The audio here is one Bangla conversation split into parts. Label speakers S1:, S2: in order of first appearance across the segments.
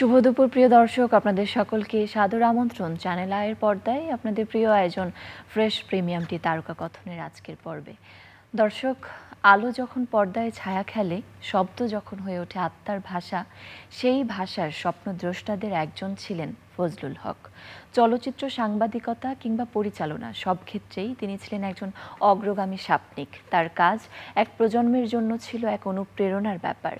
S1: শুভ দুপুর প্রিয় দর্শক, আপনাদের সকলকে সাদর আমন্ত্রণ চ্যানেল আয়ের পর্দায় আপনাদের প্রিয় আয়োজন ফ্রেশ প্রিমিয়াম টি তারকা কথনের আজকের পর্বে। দর্শক, আলো যখন পর্দায় ছায়া খেলে, শব্দ যখন হয়ে ওঠে আত্মার ভাষা, সেই ভাষার স্বপ্নদ্রষ্টাদের একজন ছিলেন ফজলুল হক। চলচ্চিত্র, সাংবাদিকতা কিংবা পরিচালনা সব ক্ষেত্রেই তিনি ছিলেন একজন অগ্রগামী সাপনিক। তার কাজ এক প্রজন্মের জন্য ছিল এক অনুপ্রেরণার ব্যাপার।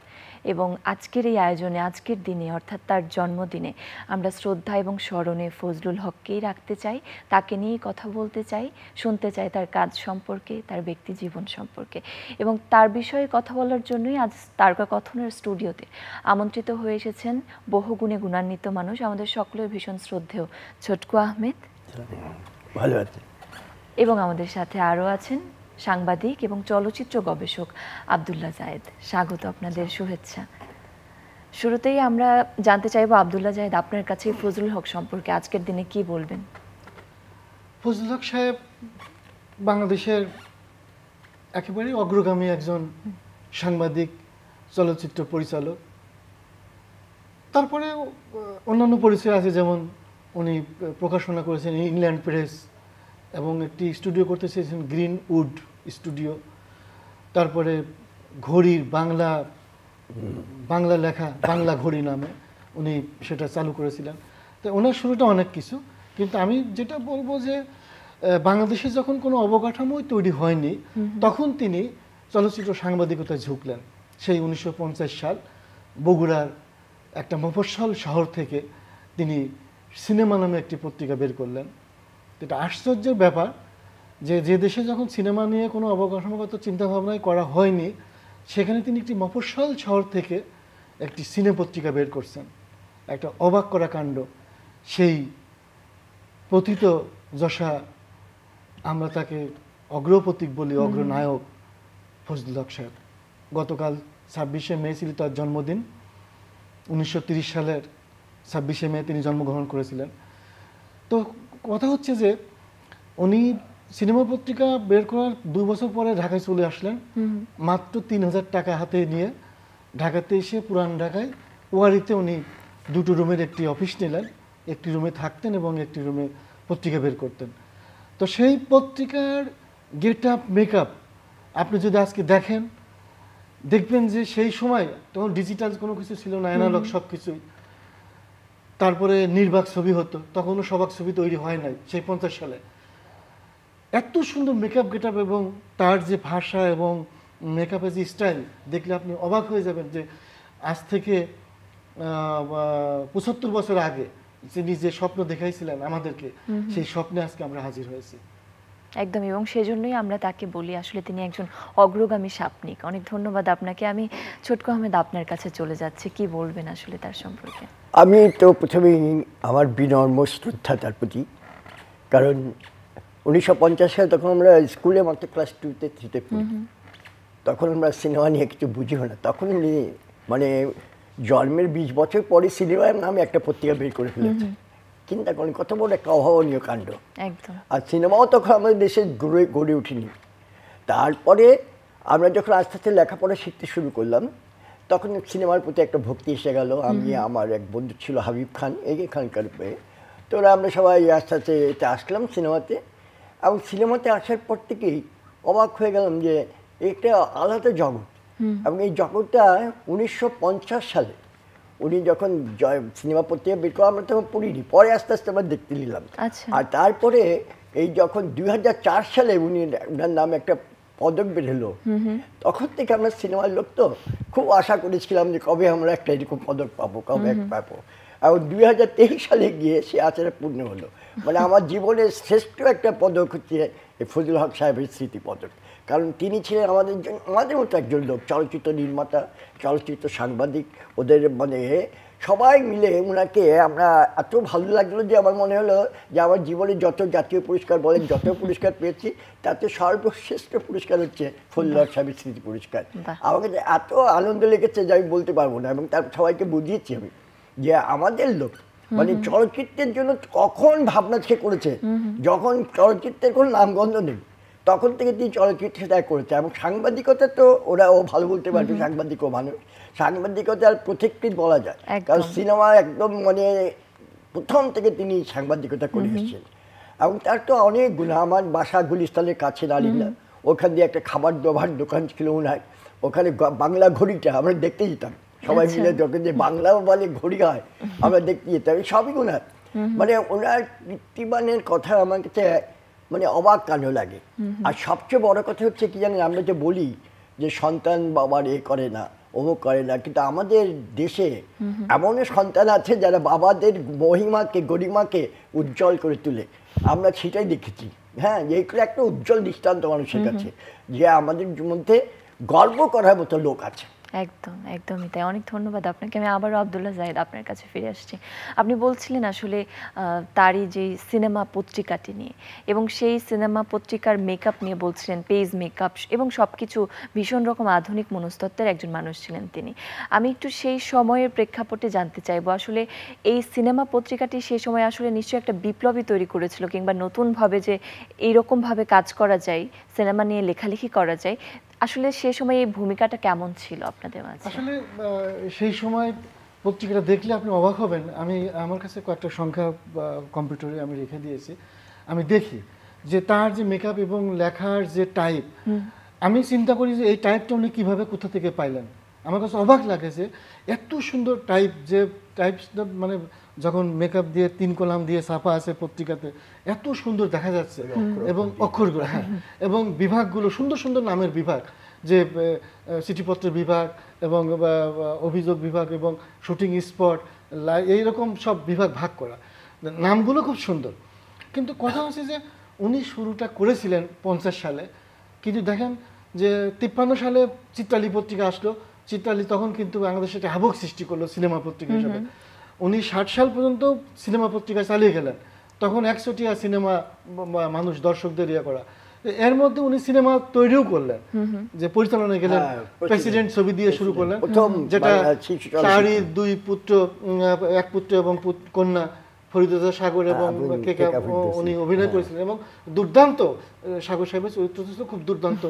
S1: এবং আজকের এই আয়োজনে, আজকের দিনে অর্থাৎ তার জন্মদিনে আমরা শ্রদ্ধা এবং স্মরণে ফজলুল হককেই রাখতে চাই, তাকে নিয়েই কথা বলতে চাই, শুনতে চাই তার কাজ সম্পর্কে, তার ব্যক্তি জীবন সম্পর্কে। এবং তার বিষয়ে কথা বলার জন্যই আজ তারকা কথনের স্টুডিওতে আমন্ত্রিত হয়ে এসেছেন বহুগুণে গুণান্বিত মানুষ, আমাদের সকলের ভীষণ শ্রদ্ধেয় ছোটকু আহমেদ।
S2: ভালো আছে।
S1: এবং আমাদের সাথে আরও আছেন সাংবাদিক এবং চলচ্চিত্র গবেষক আব্দুল্লাহ জায়েদ। স্বাগত আপনাদের, শুভেচ্ছা। শুরুতেই আমরা জানতে চাইবো আব্দুল্লাহ জায়েদ, আপনার কাছে ফজলুল হক সম্পর্কে আজকের দিনে কি বলবেন?
S3: ফজলুল হক সাহেব বাংলাদেশের একেবারেই অগ্রগামী একজন সাংবাদিক, চলচ্চিত্র পরিচালক। তারপরে অন্যান্য পরিচয় আছে, যেমন উনি প্রকাশনা করেছেন ইংল্যান্ড প্রেস এবং একটি স্টুডিও করতে চেয়েছেন গ্রিন উড স্টুডিও। তারপরে ঘড়ির বাংলা লেখা বাংলা ঘড়ি নামে উনি সেটা চালু করেছিলেন। তো ওনার শুরুটা অনেক কিছু, কিন্তু আমি যেটা বলবো যে বাংলাদেশে যখন কোনো অবকাঠামোই তৈরি হয়নি, তখন তিনি চলচ্চিত্র সাংবাদিকতায় ঝুঁকলেন। সেই 1950 সাল বগুড়ার একটা মফস্বল শহর থেকে তিনি সিনেমা নামে একটি পত্রিকা বের করলেন। এটা আশ্চর্যের ব্যাপার যে যে দেশে যখন সিনেমা নিয়ে কোনো অবকাঠামোগত চিন্তাভাবনাই করা হয়নি, সেখানে তিনি একটি মফস্বল শহর থেকে একটি সিনে পত্রিকা বের করছেন। একটা অবাক করা কাণ্ড। সেই পতিত যশা, আমরা তাকে অগ্রপ্রতীক বলি, অগ্রনায়ক ফজলুল হক সাহেব। গতকাল 26শে মে ছিল তার জন্মদিন। 1930 সালের 26শে মে তিনি জন্মগ্রহণ করেছিলেন। তো কথা হচ্ছে যে উনি সিনেমা পত্রিকা বের করার 2 বছর পরে ঢাকায় চলে আসলেন, মাত্র 3000 টাকা হাতে নিয়ে। ঢাকাতে এসে পুরান ঢাকায় ওয়ারিতে উনি 2টো রুমের একটি অফিস নিলেন, একটি রুমে থাকতেন এবং একটি রুমে পত্রিকা বের করতেন। তো সেই পত্রিকার গেট আপ, মেকআপ আপনি যদি আজকে দেখেন, দেখবেন যে সেই সময় তখন ডিজিটাল কোনো কিছু ছিল না, অ্যানালগ সব কিছুই। তারপরে নির্বাক ছবি হতো, তখনও সবাক ছবি তৈরি হয় নাই সেই 50 সালে। এত সুন্দর মেকআপ, গেট আপ এবং তার যে ভাষা এবং মেকআপের যে স্টাইল, দেখলে আপনি অবাক হয়ে যাবেন যে আজ থেকে 75 বছর আগে তিনি যে স্বপ্ন দেখাইছিলেন আমাদেরকে, সেই স্বপ্নে আজকে আমরা হাজির হয়েছি।
S1: একদম, এবং সেজন্যই আমরা তাকে বলি আসলে তিনি একজন অগ্রগামী সাপনিক। অনেক ধন্যবাদ আপনাকে। আমি ছোটকু আহমেদ, আপনার কাছে চলে যাচ্ছে, কি বলবেন আসলে তার সম্পর্কে?
S2: আমি তো প্রথমেই আমার বিনম্র শ্রদ্ধা তার প্রতি, কারণ 1950 সালে তখন আমরা স্কুলে মাত্র ক্লাস 2তে 3তে পড়ি। তখন আমরা সিনেমা নিয়ে কিছু বুঝিও না। তখন উনি মানে জন্মের 20 বছর পরে সিনেমার নামে একটা পত্রিকা বের করে ফেলেছে। চিন্তা করেন কত বড় একটা অভাবনীয় কাণ্ড।
S1: একদম।
S2: আর সিনেমাও তখন আমাদের দেশে গড়ে ওঠেনি। তারপরে আমরা যখন আস্তে আস্তে লেখাপড়া শিখতে শুরু করলাম, তখন সিনেমার প্রতি একটা ভক্তি এসে গেল। আমি, আমার এক বন্ধু ছিল হাবিব খান, এখানকার পেয়ে, তো আমরা সবাই আস্তে আস্তে এতে আসলাম সিনেমাতে। এবং সিনেমাতে আসার পর থেকেই অবাক হয়ে গেলাম যে একটা আলাদা জগৎ। এবং এই জগৎটা 1950 সালে উনি যখন সিনেমা পত্রিকা বের করে, আমরা তখন পড়িনি, পরে আস্তে আস্তে আমরা দেখতে নিলাম। আর তারপরে এই যখন 2004 সালে উনার নামে একটা পদক বের হলো, তখন থেকে আমরা সিনেমার লোক তো খুব আশা করেছিলাম যে কবে আমরা একটা এরকম পদক পাবো, কবে পাবো। এবং 2023 সালে গিয়ে সে আচারে পূর্ণ হলো। মানে আমার জীবনের শ্রেষ্ঠ একটা পদক হচ্ছে ফজলুল হক সাহেবের স্মৃতি পদক। কারণ তিনি ছিলেন আমাদের মতো একজন লোক, চলচ্চিত্র নির্মাতা, চলচ্চিত্র সাংবাদিক। ওদের মানে সবাই মিলে ওনাকে আমরা এত ভালো লাগলো যে আমার মনে হলো যে আমার জীবনে যত জাতীয় পুরস্কার বলেন, যত পুরস্কার পেয়েছি, তাতে সর্বশ্রেষ্ঠ পুরস্কার হচ্ছে ফজলুল হক সাহেবের স্মৃতি পুরস্কার। আমাকে এত আনন্দ লেগেছে যে আমি বলতে পারবো না। এবং তার সবাইকে বুঝিয়েছি আমি যে আমাদের লোক মানে চলচ্চিত্রের জন্য কখন ভাবনা সে করেছে, যখন চলচ্চিত্রের কোনো নামগন্ধ নেই, তখন থেকে তিনি চলচ্চিত্রে তাই করেছে। এবং সাংবাদিকতা তো ও ভালো বলতে পারবে, সাংবাদিকও মানুষ, সাংবাদিকতার প্রত্যেকটি বলা যায়, কারণ সিনেমা একদম মানে প্রথম থেকে তিনি সাংবাদিকতা করে এসেছেন। এবং তার তো অনেক গুণ। আমার বাসা গুলিস্তানের কাছে নালিন্দা, ওখান দিয়ে একটা খাবার দাবার দোকান ছিল ওনার, ওখানে বাংলা ঘড়িটা আমরা দেখতে যেতাম সবাই মিলে, যখন যে বাংলাও বলে ঘড়ি হয় আমরা দেখতে যেতাম, সবই ওনার। মানে ওনার কীর্তিমানের কথা আমার কাছে মানে অবাক কাণ্ড লাগে। আর সবচেয়ে বড় কথা হচ্ছে কি জানেন, আমরা যে বলি যে সন্তান বাবার করে না, অমুক করে না, কিন্তু আমাদের দেশে এমন সন্তান আছে যারা বাবাদের মহিমাকে গরিমাকে উজ্জ্বল করে তুলে, আমরা সেটাই দেখেছি। হ্যাঁ, এইগুলো একটা উজ্জ্বল দৃষ্টান্ত মানুষের কাছে, যে আমাদের মধ্যে গর্ব করার মতো লোক আছে।
S1: একদম, একদমই তাই। অনেক ধন্যবাদ আপনাকে। আমি আবারও আব্দুল্লাহ জাহিদ আপনার কাছে ফিরে আসছি। আপনি বলছিলেন আসলে তারই যে সিনেমা পত্রিকাটি নিয়ে, এবং সেই সিনেমা পত্রিকার মেকআপ নিয়ে বলছিলেন, পেজ মেকআপ এবং সব কিছু ভীষণ রকম আধুনিক মনস্তত্ত্বের একজন মানুষ ছিলেন তিনি। আমি একটু সেই সময়ের প্রেক্ষাপটে জানতে চাইবো, আসলে এই সিনেমা পত্রিকাটি সেই সময় আসলে নিশ্চয়ই একটা বিপ্লবী তৈরি করেছিল, কিংবা নতুনভাবে যে এইরকমভাবে কাজ করা যায়, সিনেমা নিয়ে লেখালেখি করা যায়, আসলে সেই সময় এই ভূমিকাটা কেমন ছিল আপনাদের মাঝে?
S3: আসলে সেই সময় পত্রিকাটা দেখলে আপনি অবাক হবেন। আমার কাছে কয়েকটা সংখ্যা কম্পিউটারে আমি রেখে দিয়েছি, আমি দেখি যে তার যে মেকআপ এবং লেখার যে টাইপ, আমি চিন্তা করি যে এই টাইপটা উনি কীভাবে কোথা থেকে পাইলেন। আমার কাছে অবাক লাগে যে এত সুন্দর টাইপ, যে টাইপ মানে যখন মেকআপ দিয়ে 3 কলাম দিয়ে ছাপা আছে পত্রিকাতে, এত সুন্দর দেখা যাচ্ছে, এবং অক্ষরগুলো, হ্যাঁ, এবং বিভাগগুলো সুন্দর সুন্দর নামের বিভাগ, যে চিঠিপত্রের বিভাগ এবং অভিযোগ বিভাগ এবং শুটিং স্পট, এইরকম সব বিভাগ ভাগ করা, নামগুলো খুব সুন্দর। কিন্তু কথা হচ্ছে যে উনি শুরুটা করেছিলেন 50 সালে, কিন্তু দেখেন যে 53 সালে চিত্রালী পত্রিকা আসলো। চিত্রালী তখন কিন্তু বাংলাদেশে একটা আবহ সৃষ্টি করলো সিনেমা পত্রিকা হিসাবে। উনি 60 সাল পর্যন্ত সিনেমা পত্রিকা চালিয়ে গেলেন, তখন 100টিয়া সিনেমা মানুষ দর্শকদের ইয়ে করা। এর মধ্যে উনি সিনেমা তৈরিও করলেন, যে পরিচালনায় গেলেন, প্রেসিডেন্ট ছবি দিয়ে শুরু করলেন, যেটা তারই 2 পুত্র, এক পুত্র এবং কন্যা ফরিদুজ্জা সাগর এবং কেকা উনি অভিনয় করেছিলেন, এবং দুর্দান্ত সাগর সাহেবের চরিত্র ছিল খুব দুর্দান্ত,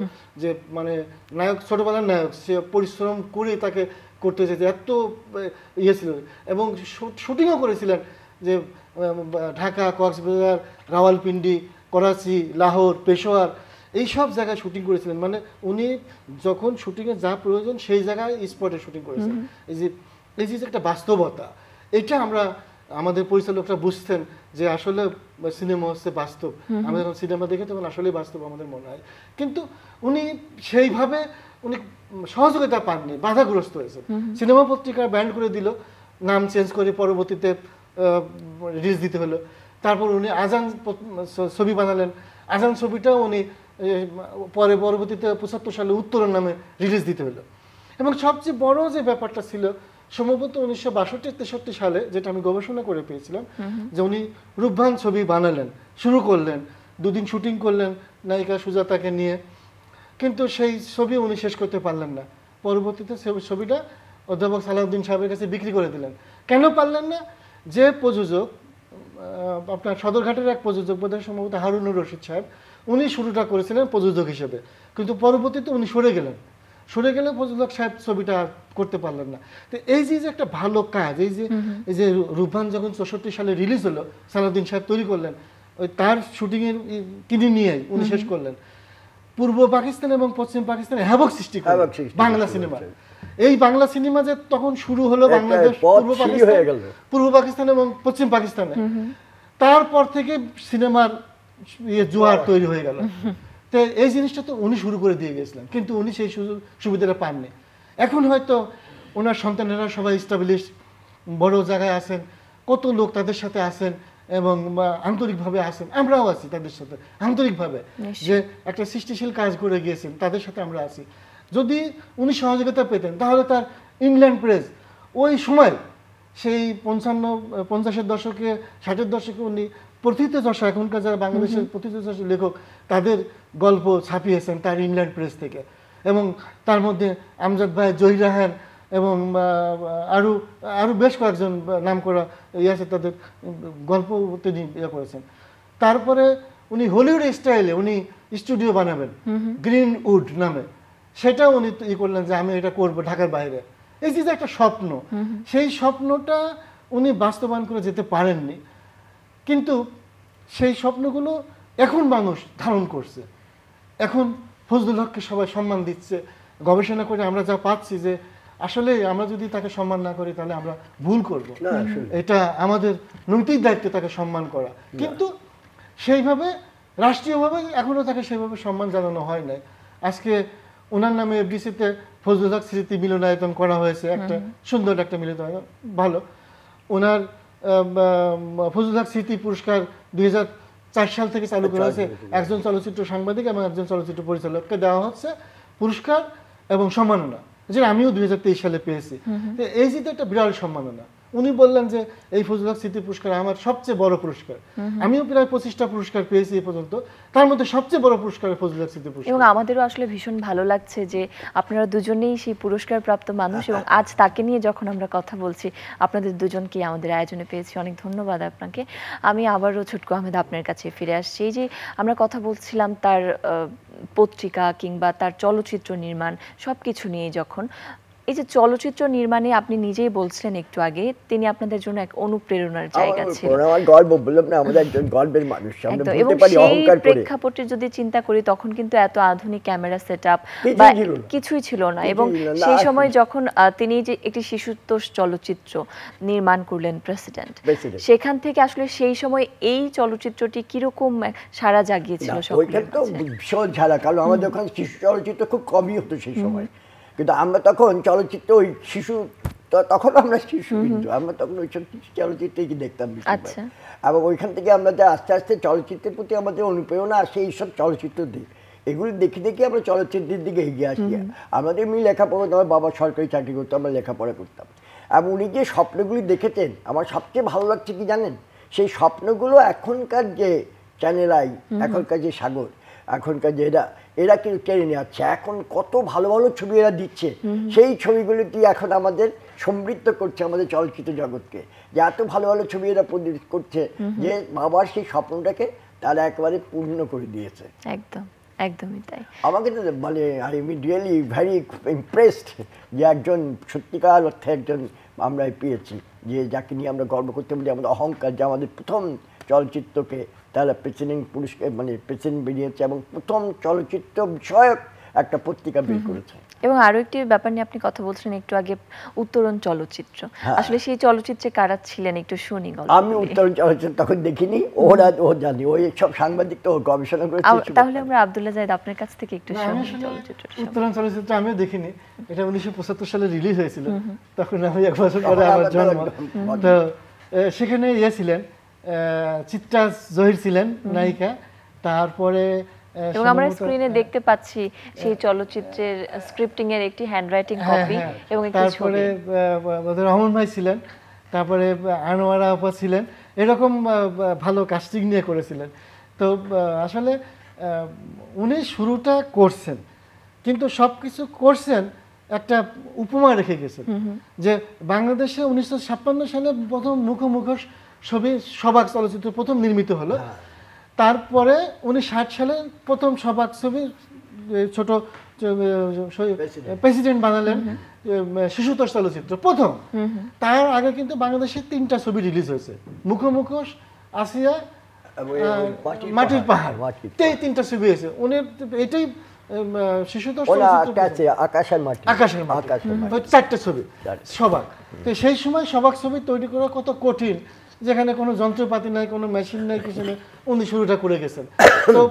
S3: যে মানে নায়ক, ছোটবেলার নায়ক, সে পরিশ্রম করে তাকে করতে চেয়েছে, এত ইয়ে ছিল। এবং শুটিংও করেছিলেন, যে ঢাকা, কক্সবাজার, রাওয়ালপিন্ডি, করাচি, লাহোর, পেশোয়ার, এই সব জায়গায় শুটিং করেছিলেন। মানে উনি যখন শুটিংয়ে যা প্রয়োজন সেই জায়গায় স্পটে শুটিং করেছেন। এই যে একটা বাস্তবতা, এটা আমাদের পরিচালকরা বুঝতেন যে আসলে সিনেমা হচ্ছে বাস্তব। আমরা যখন সিনেমা দেখি তখন আসলেই বাস্তব আমাদের মনে হয়। কিন্তু উনি সেইভাবে উনি সহযোগিতা পাননি, বাধাগ্রস্ত হয়েছেন। সিনেমা পত্রিকা ব্যান্ড করে দিল, নাম চেঞ্জ করে পরবর্তীতে রিলিজ দিতে হলো। তারপর উনি আজান ছবি বানালেন, আজান ছবিটাও উনি পরবর্তীতে 75 সালে উত্তরণ নামে রিলিজ দিতে হলো। এবং সবচেয়ে বড় যে ব্যাপারটা ছিল, সম্ভবত 1962-63 সালে, যেটা আমি গবেষণা করে পেয়েছিলাম, যে উনি রূপবান ছবি বানালেন, শুরু করলেন, 2 দিন শুটিং করলেন নায়িকা সুজাতাকে নিয়ে, কিন্তু সেই ছবি উনি শেষ করতে পারলেন না। পরবর্তীতে ছবিটা অধ্যাপক সালাউদ্দিন সাহেবের কাছে বিক্রি করে দিলেন। কেন পারলেন না? যে প্রযোজক, আপনার সদরঘাটের এক প্রযোজক, বোধহয় সম্ভবত হারুনুর রশিদ সাহেব, উনি শুরুটা করেছিলেন প্রযোজক হিসেবে, কিন্তু পরবর্তীতে উনি সরে গেলে প্রযোজক সাহেব ছবিটা করতে পারলেন না। তো এই যে একটা ভালো কাজ, এই যে রূপবান যখন 64 সালে রিলিজ হলো, সালাউদ্দিন সাহেব তৈরি করলেন, ওই তার শুটিংয়ের কিনে নিয়ে উনি শেষ করলেন। পূর্ব পাকিস্তান এবং পশ্চিম পাকিস্তানে হ্যাভক সৃষ্টি করলেন বাংলা সিনেমা। এই বাংলা সিনেমা যে তখন শুরু হলো বাংলাদেশ, পূর্ব পাকিস্তান এবং পশ্চিম পাকিস্তানে, তারপর থেকে সিনেমার জোয়ার তৈরি হয়ে গেল। তো এই জিনিসটা তো উনি শুরু করে দিয়ে গেছিলেন, কিন্তু উনি সেই সুবিধাটা পাননি। এখন হয়তো ওনার সন্তানেরা সবাই এস্টাবলিশ, বড় জায়গায় আছেন, কত লোক তাদের সাথে আছেন এবং আন্তরিকভাবে আছেন, আমরাও আছি তাদের সাথে আন্তরিকভাবে, যে একটা সৃষ্টিশীল কাজ করে গিয়েছেন, তাদের সাথে আমরা আছি। যদি উনি সহযোগিতা পেতেন তাহলে তার ইংল্যান্ড প্রেস ওই সময়, সেই 50-এর দশকে, 60-এর দশকে উনি প্রথিতযশা, এখনকার যারা বাংলাদেশের প্রথিতযশা লেখক, তাদের গল্প ছাপিয়েছেন তার ইংল্যান্ড প্রেস থেকে। এবং তার মধ্যে আমজাদ ভাই, জহির রায়হান এবং আরও বেশ কয়েকজন নাম করা আছে, তাদের গল্প তিনি ইয়ে করেছেন। তারপরে উনি হলিউড স্টাইলে উনি স্টুডিও বানাবেন গ্রিন উড নামে, সেটা উনি ই করলেন যে আমি এটা করব ঢাকার বাইরে। এই যে একটা স্বপ্ন, সেই স্বপ্নটা উনি বাস্তবায়ন করে যেতে পারেননি, কিন্তু সেই স্বপ্নগুলো এখন মানুষ ধারণ করছে। এখন ফজলুল হককে সবাই সম্মান দিচ্ছে, গবেষণা করে আমরা যা পাচ্ছি যে আসলে আমরা যদি তাকে সম্মান না করি তাহলে আমরা ভুল করব। এটা আমাদের নৈতিক দায়িত্ব তাকে সম্মান করা, কিন্তু সেইভাবে রাষ্ট্রীয়ভাবে এখনো তাকে সেইভাবে সম্মান জানানো হয় নাই। আজকে ওনার নামে এফডিসিতে ফজলুল হক স্মৃতি মিলনায়তন করা হয়েছে, একটা সুন্দর একটা মিলনায়তন, ভালো। ওনার ফজলুল হক স্মৃতি পুরস্কার 2004 সাল থেকে চালু করা হয়েছে, একজন চলচ্চিত্র সাংবাদিক এবং একজন চলচ্চিত্র পরিচালককে দেওয়া হচ্ছে পুরস্কার এবং সম্মাননা, যেটা আমিও 2023 সালে পেয়েছি। এই যে একটা বিরাট সম্মাননা। উনি বললেন যে এই ফজলুল হক স্মৃতি পুরস্কার আমার সবচেয়ে বড় পুরস্কার, আমিও প্রায় 25টা পুরস্কার পেয়েছি এই পর্যন্ত, তার মধ্যে সবচেয়ে বড় পুরস্কার ফজলুল হক স্মৃতি পুরস্কার।
S1: এবং আমাদেরও আসলে ভীষণ ভালো লাগছে যে আপনারা দুজনেই সেই পুরস্কার প্রাপ্ত মানুষ, এবং আজ তাকে নিয়ে যখন আমরা কথা বলছি আপনাদের দুজনকে আমাদের আয়োজনে পেয়েছি। অনেক ধন্যবাদ আপনাকে। আমি আবারও ছুটকু আহমেদ আপনার কাছে ফিরে আসছি। এই যে আমরা কথা বলছিলাম তার পত্রিকা কিংবা তার চলচ্চিত্র নির্মাণ সবকিছু নিয়ে, যখন এই যে চলচ্চিত্র নির্মাণে আপনি নিজেই বলছিলেন একটু আগে, তিনি আপনাদের জন্য এক অনুপ্রেরণার জায়গা ছিল।
S2: আমার গর্ব, বললাম না, আমাদের একজন গর্বের মানুষ, আমরা বলতে পারি অহংকার করে।
S1: প্রেক্ষাপটে যদি চিন্তা করি তখন কিন্তু এত আধুনিক ক্যামেরা সেটআপ বা কিছুই ছিল না, এবং সেই সময় যখন তিনি যে একটি শিশুতোষ চলচ্চিত্র নির্মাণ করলেন প্রেসিডেন্ট, সেখান থেকে আসলে সেই সময় এই চলচ্চিত্রটি কিরকম সাড়া জাগিয়েছিল?
S2: ওইখানে তো ভীষণ ঝাড়া, কারণ আমাদের ওখানে শিশু চলচ্চিত্র খুব কমই হতো সেই সময়, কিন্তু আমরা তখন চলচ্চিত্র ওই শিশু, তখন আমরা শিশু, কিন্তু আমরা তখন ওইসব চলচ্চিত্রে কি দেখতাম এবং ওইখান থেকে আমরা যা আস্তে আস্তে চলচ্চিত্রের প্রতি আমাদের অনুপ্রেরণা আসে এইসব চলচ্চিত্র দিয়ে, এগুলি দেখে দেখে আমরা চলচ্চিত্রের দিকে এগিয়ে আসি। আমাদের এমনি লেখাপড়া, আমার বাবা সরকারি চাকরি করতো, আমরা লেখাপড়া করতাম, এবং উনি যে স্বপ্নগুলি দেখেছেন আমার সবচেয়ে ভালো লাগছে কি জানেন, সেই স্বপ্নগুলো এখনকার যে চ্যানেল আই, এখনকার যে সাগর, এখনকার যে এরা কিন্তু কেড়ে নিয়ে যাচ্ছে। এখন কত ভালো ভালো ছবি এরা দিচ্ছে, সেই ছবিগুলিটি এখন আমাদের সমৃদ্ধ করছে আমাদের চলচ্চিত্র জগৎকে, যে এত ভালো ভালো ছবি এরা প্রডিউস করছে যে বাবার সেই স্বপ্নটাকে তারা একেবারে পূর্ণ করে দিয়েছে।
S1: একদম, একদমই তাই।
S2: আমাকে তো মানে I am really very impressed যে একজন সত্যিকার অর্থে একজন আমরা পেয়েছি, যে যাকে নিয়ে আমরা গর্ব করতে পারি, আমাদের অহংকার, যে আমাদের প্রথম চলচ্চিত্রকে তারা প্রেসিডেন্ট পুরস্কার মানে প্রেসিডেন্ট বেরিয়েছে এবং প্রথম চলচ্চিত্র বিষয়ক একটা পত্রিকা বের করেছে।
S1: এবং আরো একটি ব্যাপার নিয়ে আপনি কথা বলছিলেন একটু আগে, উত্তরণ চলচ্চিত্র। আসলে সেই চলচ্চিত্রে কারা ছিলেন একটু শুনি গল্প।
S2: আমি উত্তরণ চলচ্চিত্র তখন দেখিনি, ওরা ও জানি, ওই সব সাংবাদিক তো গবেষণা করেছে।
S1: তাহলে আমরা আব্দুল্লাহ জাহিদ আপনার কাছ থেকে একটু শুনি চলচ্চিত্র।
S3: উত্তরণ চলচ্চিত্র আমিও দেখিনি, এটা 1975 সালে রিলিজ হয়েছিল, তখন আমি 1 বছর পরে আমার জন্ম। তো সেখানে ছিলেন চিত্রা জহির ছিলেন নায়িকা, তারপরে
S1: এবং আমরা স্ক্রিনে দেখতে পাচ্ছি সেই চলচ্চিত্রের স্ক্রিপ্টিং এর একটি হ্যান্ডরাইটিং কপি এবং একটি ছবি।
S3: তারপরে রহমান ভাই ছিলেন, তারপরে আনোয়ারা আপা ছিলেন, এরকম ভালো কাস্টিং নিয়ে করেছিলেন। তো আসলে উনি শুরুটা করছেন, কিন্তু সবকিছু করছেন একটা উপমা রেখে গেছেন, যে বাংলাদেশে 1956 সালে প্রথম মুখোমুখি ছবি সবাক চলচ্চিত্র প্রথম নির্মিত হলো, তারপরে 1960 সালে প্রথম সবাক ছবি ছোট প্রেসিডেন্ট বানালেন শিশুতোষ চলচ্চিত্র প্রথম। তার আগে কিন্তু বাংলাদেশে 3টা ছবি রিলিজ হয়েছে, মুখোমুখি, আসিয়া, মাটির পাহাড়, এই 3টা ছবি হয়েছে। উনি এটাই শিশুতোষ
S2: আকাশের মাটি,
S3: 4টে ছবি সবাক। তো সেই সময় সবাক ছবি তৈরি করা কত কঠিন, যেখানে কোনো যন্ত্রপাতি নাই, কোনো মেশিন নাই, কিছু নেই, উনি শুরুটা করে গেছেন। তো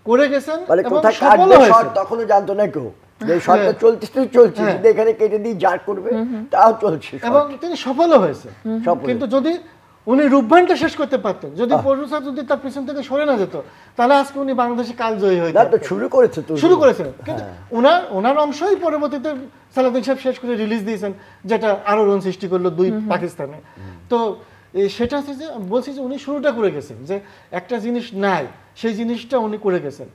S3: করে গেছেন এবং সফল হয়েছে।
S2: তখনও জানতো না কেউ যে শর্টটা চলছে, এখানে কেটে দিয়ে যা করবে তাও চলছে,
S3: এবং তিনি সফলও হয়েছে। কিন্তু যদি উনি রূপবানটা শেষ করতে পারতেন, যদি প্রডিউসার যদি তার পিছন থেকে সরে না যেত, তাহলে আজকে উনি বাংলাদেশে কালজয়ী হয়ে যেতেন। শুরু করেছেন, কিন্তু ওনার অংশই পরবর্তীতে সালাউদ্দিন সাহেব শেষ করে রিলিজ দিয়েছেন, যেটা আরো রণ সৃষ্টি করলো 2 পাকিস্তানে। তো সেটা হচ্ছে যে বলছি যে উনি শুরুটা করে গেছেন, যে একটা জিনিস নাই সেই জিনিসটা উনি করে গেছেন।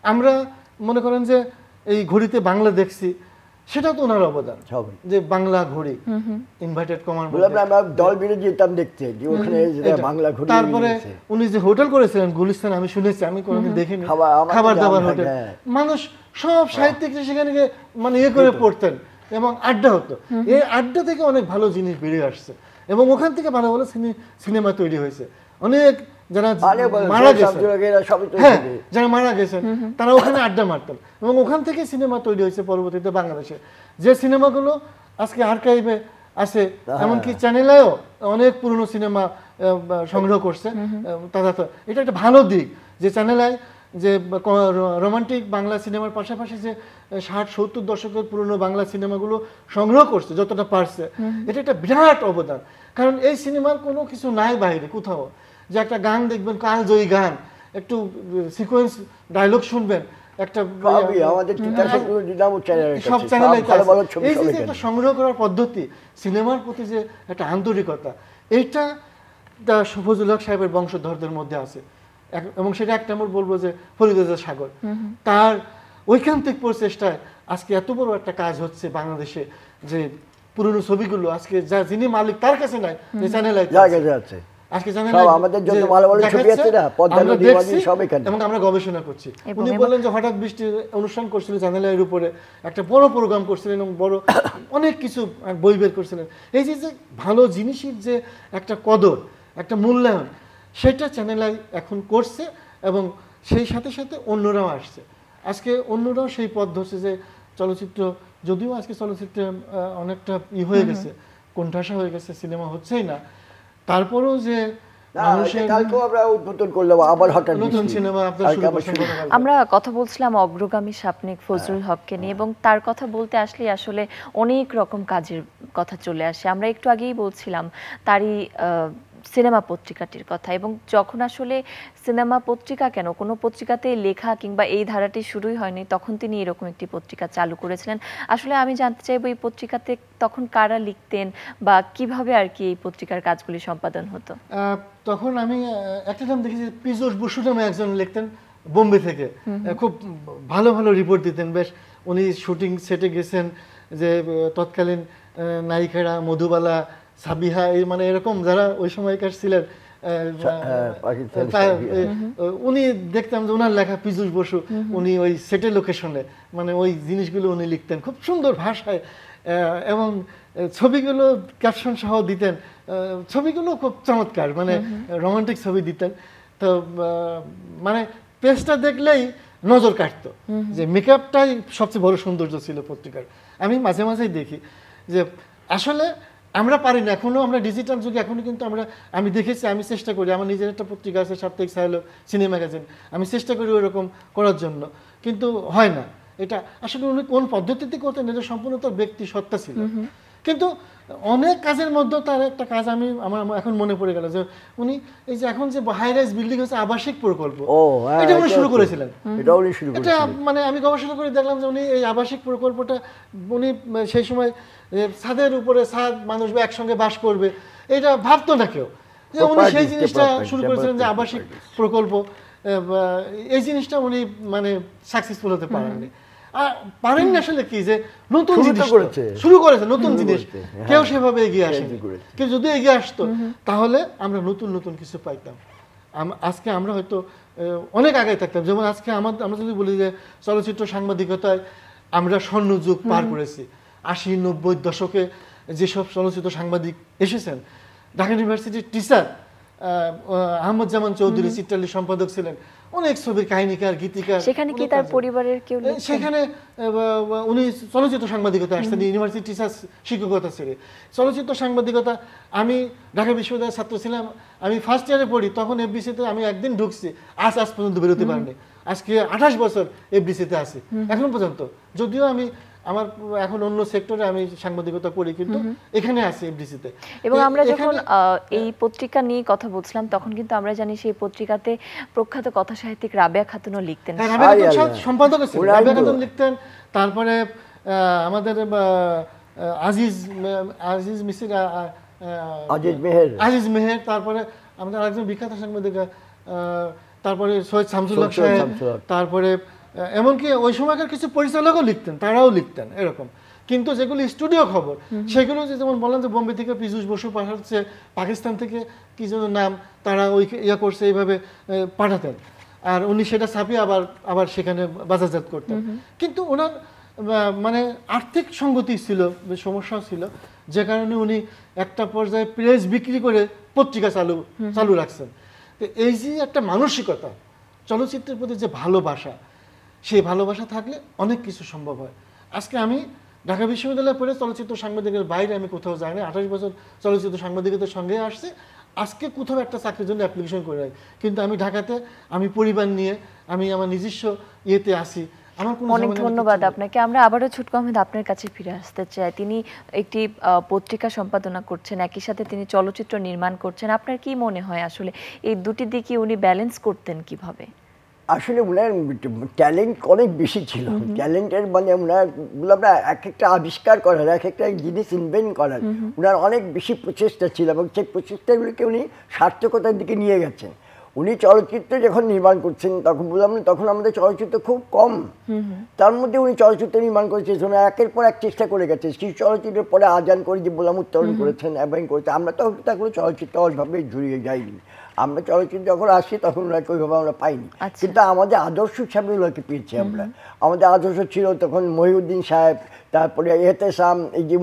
S3: আমরা মনে করেন যে এই ঘড়িতে বাংলা দেখছি, সেটা তো ওনার অবদান,
S2: সবাই
S3: যে বাংলা ঘড়ি ইনভাইটেড কমান্ড,
S2: বললাম না, আমরা দল বেরিয়ে যেতাম দেখতে যে ওখানে বাংলা ঘড়ি।
S3: তারপরে উনি যে হোটেল করেছিলেন গুলিস্তান, আমি শুনেছি, আমি কোনোদিন দেখিনি, খাবার দাবার হোটেল, মানুষ সব সাহিত্যিকরা সেখানে গিয়ে মানে ইয়ে করে পড়তেন এবং আড্ডা হতো। এই আড্ডা থেকে অনেক ভালো জিনিস বেরিয়ে আসছে এবং ওখান থেকে ভালো ভালো সিনেমা তৈরি হয়েছে। অনেক যারা মারা গেছেন, হ্যাঁ যারা মারা গেছেন তারা ওখানে আড্ডা মারতেন এবং ওখান থেকে সিনেমা তৈরি হয়েছে পরবর্তীতে বাংলাদেশে। যে সিনেমাগুলো আজকে আর্কাইভে আছে, এমনকি চ্যানেলেও অনেক পুরনো সিনেমা সংগ্রহ করছে তারা, তো এটা একটা ভালো দিক যে চ্যানেলে যে রোমান্টিক বাংলা সিনেমার পাশাপাশি যে 60-70 দশকের পুরনো বাংলা সিনেমাগুলো সংগ্রহ করছে যতটা পারছে, এটা একটা বিরাট অবদান। কারণ এই সিনেমার কোনো কিছু নাই বাইরে কোথাও, যে একটা গান দেখবেন কালজয়ী গান, একটু সিকোয়েন্স ডায়লগ শুনবেন, একটা সব চ্যানেলে এই যে একটা সংগ্রহ করার পদ্ধতি, সিনেমার প্রতি যে একটা আন্তরিকতা, এইটা ফজলুল হক সাহেবের বংশধরদের মধ্যে আছে এবং সেটা একটা আমরা বলবো যে ফরিদুজ্জামান সাগর, তার ঐকান্তিক প্রচেষ্টায় আজকে এত বড় একটা কাজ হচ্ছে বাংলাদেশে, যে পুরনো ছবিগুলো আজকে যা যিনি মালিক তার কাছে নাই, যে চ্যানেলে আছে আজকে আমাদের যত ভালো ভালো ছবি আছে না পদ্মা নদী বাদী সব এখানে, এবং আমরা গবেষণা করছি। উনি বললেন যে হঠাৎ বৃষ্টি অনুষ্ঠান করছিল চ্যানেলের উপরে, একটা বড় প্রোগ্রাম করছিলেন এবং বড় অনেক কিছু বই বের করছিলেন। এই যে ভালো জিনিসের যে একটা কদর, একটা মূল্যায়ন, সেটা চ্যানেলাই এখন করছে এবং সেই সাথে সাথে অন্যরাও আসছে। আজকে অন্যরাও সেই পথ ধরছে যে চলচ্চিত্র, যদিও আজকে চলচ্চিত্রে অনেকটা হয়ে গেছে, কোণঠাসা হয়ে গেছে, সিনেমা হচ্ছেই না, তারপরেও যে
S1: আমরা কথা বলছিলাম অগ্রগামী স্বপ্নিক ফজলুল হককে নিয়ে, এবং তার কথা বলতে আসলে আসলে অনেক রকম কাজের কথা চলে আসে। আমরা একটু আগেই বলছিলাম তারই সিনেমা পত্রিকাটির কথা, এবং যখন আসলে সিনেমা পত্রিকা কেন কোনো পত্রিকাতে লেখা কিংবা এই ধারাটি শুরুই হয়নি, তখন তিনি এরকম একটি পত্রিকা চালু করেছিলেন। আসলে আমি জানতে চাইবো এই পত্রিকাতে তখন কারা লিখতেন বা কিভাবে আর কি এই পত্রিকার কাজগুলি সম্পাদন হতো?
S3: তখন আমি একটা নাম দেখেছি, পীযূষ বসু নামে একজন লিখতেন বোম্বে থেকে, খুব ভালো ভালো রিপোর্ট দিতেন। বেশ উনি শুটিং সেটে গেছেন, যে তৎকালীন নায়িকারা মধুবালা, সাবিহা, এই মানে এরকম যারা ওই সময়কার ছিলেন, উনি দেখতাম যে ওনার লেখা পীযূষ বসু, উনি ওই সেটের লোকেশনে মানে ওই জিনিসগুলো উনি লিখতেন খুব সুন্দর ভাষায়, এবং ছবিগুলো ক্যাপশন সহ দিতেন। ছবিগুলো খুব চমৎকার, মানে রোমান্টিক ছবি দিতেন। তো মানে পেজটা দেখলেই নজর কাটতো, যে মেকআপটাই সবচেয়ে বড় সৌন্দর্য ছিল পত্রিকার। আমি মাঝে মাঝেই দেখি যে আসলে আমরা পারি না, এখনো আমরা ডিজিটাল যুগে, এখনো কিন্তু আমি দেখেছি, আমি চেষ্টা করি, আমার নিজের একটা পত্রিকা আছে সাপ্তাহিক সাহেব সিনেমা ম্যাগাজিন, আমি চেষ্টা করি ওইরকম করার জন্য, কিন্তু হয় না। এটা আসলে উনি কোন পদ্ধতিতে করতেন, এটা সম্পূর্ণ তার ব্যক্তি সত্তা ছিল। কিন্তু অনেক কাজের মধ্যে তার একটা কাজ আমার এখন মনে পড়ে গেল, যে উনি এই যে এখন যে হাই রাইজ বিল্ডিং হচ্ছে আবাসিক প্রকল্প, এটা উনি শুরু করেছিলেন। এটা মানে আমি গবেষণা করে দেখলাম যে উনি এই আবাসিক প্রকল্পটা উনি সেই সময় ছাদের উপরে ছাদ, মানুষ একসঙ্গে বাস করবে, এটা ভাবতো না কেউ, যে উনি সেই জিনিসটা শুরু করেছিলেন, যে আবাসিক প্রকল্প। এই জিনিসটা উনি মানে সাকসেসফুল হতে পারেননি। পারেননি আসলে কি, যে নতুন জিনিস শুরু করেছে, নতুন জিনিস, কেউ সেভাবে এগিয়ে আসেনি। কেউ যদি এগিয়ে আসতো তাহলে আমরা নতুন নতুন কিছু পাইতাম। আজকে আমরা হয়তো অনেক আগে থাকতাম। যেমন আজকে আমরা যদি বলি যে চলচ্চিত্র সাংবাদিকতায় আমরা স্বর্ণযুগ পার করেছি, 80-90 দশকে যেসব চলচ্চিত্র সাংবাদিক এসেছেন, ঢাকা ইউনিভার্সিটির টিচার আহমদ জামান চৌধুরী চিত্রালী সম্পাদক ছিলেন, অনেক ছবির কাহিনীকার, গীতিকার।
S1: সেখানে কি তার পরিবারের কেউ?
S3: সেখানে উনি চলচ্চিত্র সাংবাদিকতা আসতেন, ইউনিভার্সিটি টিচার শিক্ষকতা ছেড়ে চলচ্চিত্র সাংবাদিকতা। আমি ঢাকা বিশ্ববিদ্যালয়ের ছাত্র ছিলাম, আমি ফার্স্ট ইয়ারে পড়ি, তখন এফডিসিতে আমি একদিন ঢুকছি, আজ পর্যন্ত বেরোতে পারিনি। আজকে 28 বছর এফডিসিতে আছি এখন পর্যন্ত, যদিও আমি আমার এখন অন্য সেক্টরে আমি সাংবাদিকতা করি, কিন্তু এখানে আছি এফডিসিতে।
S1: এবং আমরা যখন এই পত্রিকা নিয়ে কথা বলছিলাম, তখন কিন্তু আমরা জানি সেই পত্রিকাতে প্রখ্যাত কথা সাহিত্যিক রাবেয়া খাতুনও লিখতেন,
S3: সম্পাদক ছিলেন, রাবেয়া খাতুন লিখতেন। তারপরে আমাদের আজিজ মেহের, তারপরে আমাদের আরেকজন বিখ্যাত সাংবাদিক, তারপরে সৈয়দ শামসুল হক সাহেব, তারপরে এমনকি ওই সময়কার কিছু পরিচালকও লিখতেন, তারাও লিখতেন এরকম। কিন্তু যেগুলো স্টুডিও খবর সেগুলো যেমন বললাম যে বোম্বে থেকে পীযূষ বসু পাঠাচ্ছে, পাকিস্তান থেকে কি যেন নাম তারা ওই ইয়া করছে এইভাবে পাঠাতেন, আর উনি সেটা ছাপিয়ে আবার সেখানে বাজারজাত করতেন। কিন্তু ওনার মানে আর্থিক সঙ্গতি ছিল, সমস্যাও ছিল, যে কারণে উনি একটা পর্যায়ে প্রেস বিক্রি করে পত্রিকা চালু রাখছেন। তো এই যে একটা মানসিকতা, চলচ্চিত্রের প্রতি যে ভালোবাসা, সেই ভালোবাসা থাকলে অনেক কিছু সম্ভব হয়। আজকে আমি ঢাকা বিশ্ববিদ্যালয়ে পড়ে চলচ্চিত্র সাংবাদিকের বাইরে আমি কোথাও যাইনি, 28 বছর চলচ্চিত্র সাংবাদিকতার সঙ্গে আসছে, আজকে কোথাও একটা চাকরির জন্য অ্যাপ্লিকেশন করে রাখি, কিন্তু আমি ঢাকাতে, আমি পরিবার নিয়ে আমি আমার নিজস্ব ইয়েতে আসি।
S1: অনেক ধন্যবাদ আপনাকে। আমরা আবারও ছুটকু আহমেদ আপনার কাছে ফিরে আসতে চাই। তিনি একটি পত্রিকা সম্পাদনা করছেন, একই সাথে তিনি চলচ্চিত্র নির্মাণ করছেন। আপনার কি মনে হয় আসলে এই দুটি দিকে উনি ব্যালেন্স করতেন কিভাবে?
S2: আসলে ওনার ট্যালেন্ট অনেক বেশি ছিল। ট্যালেন্টের মানে ওনার আমরা এক একটা আবিষ্কার করার, এক একটা জিনিস ইনভেন্ট করার ওনার অনেক বেশি প্রচেষ্টা ছিল, এবং সেই প্রচেষ্টাগুলিকে উনি সার্থকতার দিকে নিয়ে গেছেন। উনি চলচ্চিত্র যখন নির্মাণ করছেন তখন বললাম না, তখন আমাদের চলচ্চিত্র খুব কম, তার মধ্যে উনি চলচ্চিত্র নির্মাণ করেছেন, একের পর এক চেষ্টা করে গেছেন। কিছু চলচ্চিত্রের পরে আজান করে যে বললাম উত্তোলন করেছেন এবং করেছেন। আমরা তখন তাগুলো চলচ্চিত্র ওইভাবে জড়িয়ে যাইনি। আমরা চলচ্চিত্র যখন আসি তখন ওনাকে ওইভাবে আমরা পাইনি, কিন্তু আমাদের আদর্শ হিসাবে ওনাকে পেয়েছি আমরা। আমাদের আদর্শ ছিল তখন মহিউদ্দিন সাহেব, তারপরে এহতেশাম, এই যে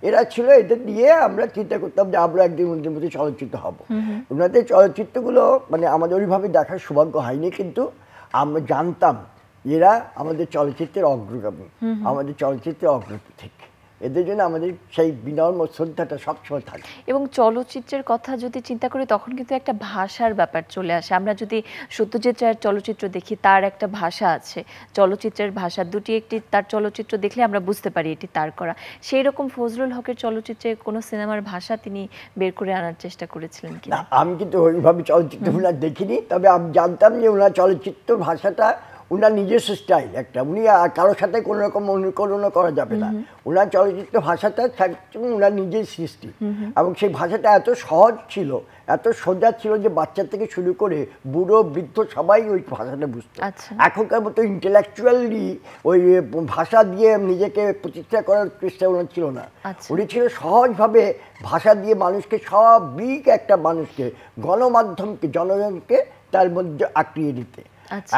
S2: এরা ছিল, এদের দিয়ে আমরা চিন্তা করতাম যে আমরা একদিন ওদের মধ্যে চলচ্চিত্র হব। ওনাদের চলচ্চিত্রগুলো মানে আমাদের ওইভাবে দেখার সৌভাগ্য হয়নি, কিন্তু আমরা জানতাম এরা আমাদের চলচ্চিত্রের অগ্রগামী, আমাদের চলচ্চিত্রের অগ্রপথিক। এদের জন্য আমাদের সেই বিনম্র শ্রদ্ধাটা সবসময় থাকে।
S1: এবং চলচ্চিত্রের কথা যদি চিন্তা করি তখন কিন্তু একটা ভাষার ব্যাপার চলে আসে। আমরা যদি সত্যজিৎ রায়ের চলচ্চিত্র দেখি, তার একটা ভাষা আছে, চলচ্চিত্রের ভাষা দুটি, একটি তার চলচ্চিত্র দেখলে আমরা বুঝতে পারি এটি তার করা। সেই রকম ফজলুল হকের চলচ্চিত্রে কোনো সিনেমার ভাষা তিনি বের করে আনার চেষ্টা করেছিলেন কি?
S2: আমি কিন্তু ওইভাবে চলচ্চিত্র ওনার দেখিনি, তবে আমি জানতাম যে ওনার চলচ্চিত্র ভাষাটা ওনার নিজস্ব স্টাইল একটা, উনি কারোর সাথে কোনো রকম অনুকরণ করা যাবে না। ওনার চলচ্চিত্র ভাষাটা ওনার নিজের সৃষ্টি, এবং সেই ভাষাটা এত সহজ ছিল, এত সোজা ছিল যে বাচ্চা থেকে শুরু করে বুড়ো বৃদ্ধ সবাই ওই ভাষাটা বুঝতো। এখনকার মতো ইন্টেলেকচুয়ালি ওই ভাষা দিয়ে নিজেকে প্রতিষ্ঠা করার চেষ্টা ওনার ছিল না। উনি ছিল সহজভাবে ভাষা দিয়ে মানুষকে, সব বিগ একটা মানুষকে, গণমাধ্যমকে, জনগণকে তার মধ্যে আঁকড়িয়ে দিতে।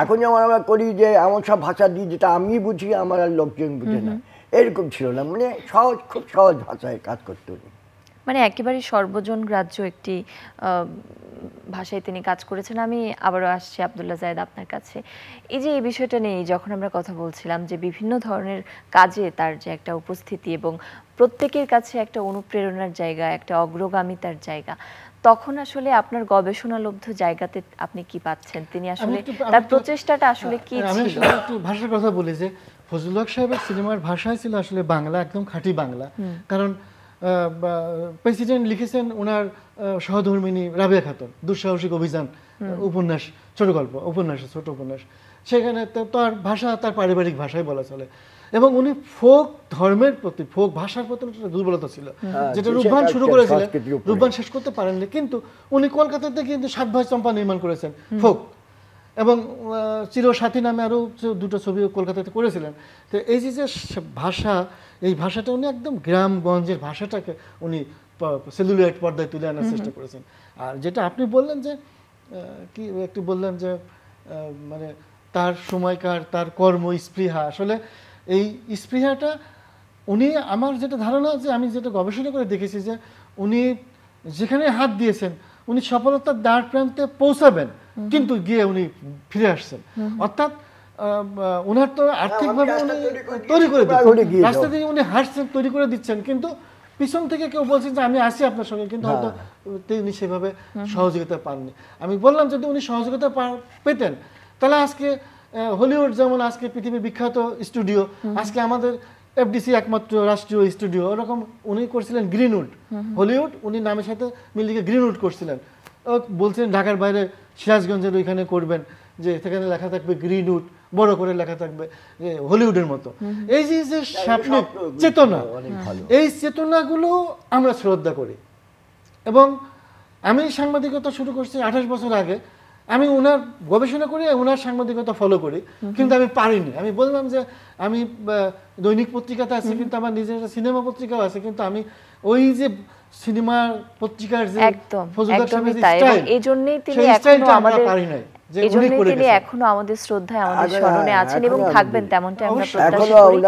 S2: এখন যেমন আমরা করি যে এমন সব ভাষা দিই যেটা আমি বুঝি আমার আর লোকজন বুঝে না, এরকম ছিল না। মানে সহজ, খুব সহজ ভাষায় কাজ করতে উনি,
S1: মানে একেবারে সর্বজন গ্রাহ্য একটি ভাষায় তিনি কাজ করেছেন। আমি আবারও আসছি আব্দুল্লাহ জায়েদ আপনার কাছে। এই যে এই বিষয়টা নিয়ে যখন আমরা কথা বলছিলাম যে বিভিন্ন ধরনের কাজে তার যে একটা উপস্থিতি এবং প্রত্যেকের কাছে একটা অনুপ্রেরণার জায়গা, একটা অগ্রগামিতার জায়গা, তখন আসলে আপনার গবেষণালব্ধ জায়গাতে আপনি কি পাচ্ছেন? তিনি আসলে তার প্রচেষ্টাটা আসলে কি ছিল?
S3: আমি একটু ভাষার কথা বলি যে ফজলুল হক সাহেবের সিনেমার ভাষাই ছিল আসলে বাংলা, একদম খাঁটি বাংলা। কারণ প্রেসিডেন্ট লিখেছেন ওনার সহধর্মিনী রাবেয়া খাতুন, দুঃসাহসিক অভিযান উপন্যাস, ছোট গল্প উপন্যাস, ছোট উপন্যাস। সেখানে তার ভাষা তার পারিবারিক ভাষায় বলা চলে, এবং উনি ফোক ধর্মের প্রতি, ফোক ভাষার প্রতি দুর্বলতা ছিল, যেটা রূপবান শুরু করেছিলেন, রূপবান শেষ করতে পারেননি। কিন্তু উনি কলকাতাতে কিন্তু সাত ভাই চম্পা নির্মাণ করেছেন ফোক, এবং চিরসাথী নামে আরও দুটো ছবিও কলকাতাতে করেছিলেন। তো এই যে ভাষা, এই ভাষাটা উনি একদম গ্রামগঞ্জের ভাষাটাকে উনি সেলুলয়েড পর্দায় তুলে আনার চেষ্টা করেছেন। আর যেটা আপনি বললেন যে কি একটু বললেন যে মানে তার সময়কার তার কর্ম স্পৃহা, আসলে এই স্পৃহাটা উনি, আমার যেটা ধারণা যে আমি যেটা গবেষণা করে দেখেছি যে উনি যেখানে হাত দিয়েছেন উনি সফলতার দ্বার প্রান্তে পৌঁছাবেন, কিন্তু গিয়ে উনি ফিরে আসছেন। অর্থাৎ ওনার তো আর্থিকভাবে উনি তৈরি করে দিচ্ছেন, রাস্তা দিয়ে উনি হাঁটছেন, তৈরি করে দিচ্ছেন, কিন্তু পিছন থেকে কেউ বলছেন যে আমি আসি আপনার সঙ্গে, কিন্তু হয়তো তিনি সেভাবে সহযোগিতা পাননি। আমি বললাম যদি উনি সহযোগিতা পেতেন তাহলে আজকে হলিউড যেমন আজকে পৃথিবীর বিখ্যাত স্টুডিও, আজকে আমাদের এফডিসি একমাত্র রাষ্ট্রীয় স্টুডিও, ওরকম উনি করছিলেন গ্রিনউড, হলিউড উনি নামের সাথে মিলিয়ে গ্রিনউড করছিলেন। বলছিলেন ঢাকার বাইরে সিরাজগঞ্জের ওইখানে করবেন, যে সেখানে লেখা থাকবে গ্রিনউড, বড় করে লেখা থাকবে হলিউডের মতো। এই যে স্বপ্নের চেতনা, এই চেতনাগুলো আমরা শ্রদ্ধা করি। এবং আমি সাংবাদিকতা শুরু করছি 28 বছর আগে, আমি ওনার গবেষণা করি, ওনার সাংবাদিকতা ফলো করি, কিন্তু আমি পারিনি। আমি বললাম যে আমি দৈনিক পত্রিকাতে আছি, কিন্তু আমার নিজের সিনেমা পত্রিকাও আছে, কিন্তু আমি ওই যে সিনেমার পত্রিকার যে ফজলুল সাহেবের স্টাইল,
S1: এইজন্যই তিনি এখনো আমাদের শ্রদ্ধায়, আমাদের স্মরণে আছেন এবং থাকবেন, তেমনটাই আমরা প্রত্যাশা করি।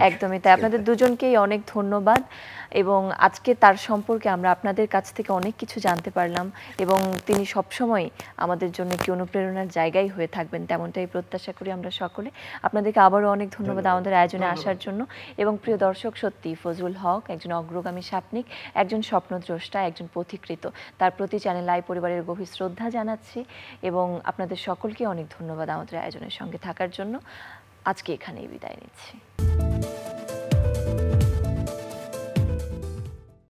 S1: একদমই তাই। আপনাদের দুজনকেই অনেক ধন্যবাদ এবং আজকে তার সম্পর্কে আমরা আপনাদের কাছ থেকে অনেক কিছু জানতে পারলাম এবং তিনি সবসময় আমাদের জন্য একটি অনুপ্রেরণার জায়গায় হয়ে থাকবেন, তেমনটাই প্রত্যাশা করি আমরা সকলে। আপনাদেরকে আবারও অনেক ধন্যবাদ আমাদের আয়োজনে আসার জন্য। এবং প্রিয় দর্শক, সত্যি ফজলুল হক একজন অগ্রগামী স্বপ্নিক, একজন স্বপ্নদ্রষ্টা, একজন পথিকৃত। তার প্রতি চ্যানেল আই পরিবারের গভীর শ্রদ্ধা জানাচ্ছি এবং আপনাদের সকলকে অনেক ধন্যবাদ আমাদের আয়োজনের সঙ্গে থাকার জন্য। আজকে এখানেই বিদায় নিচ্ছি।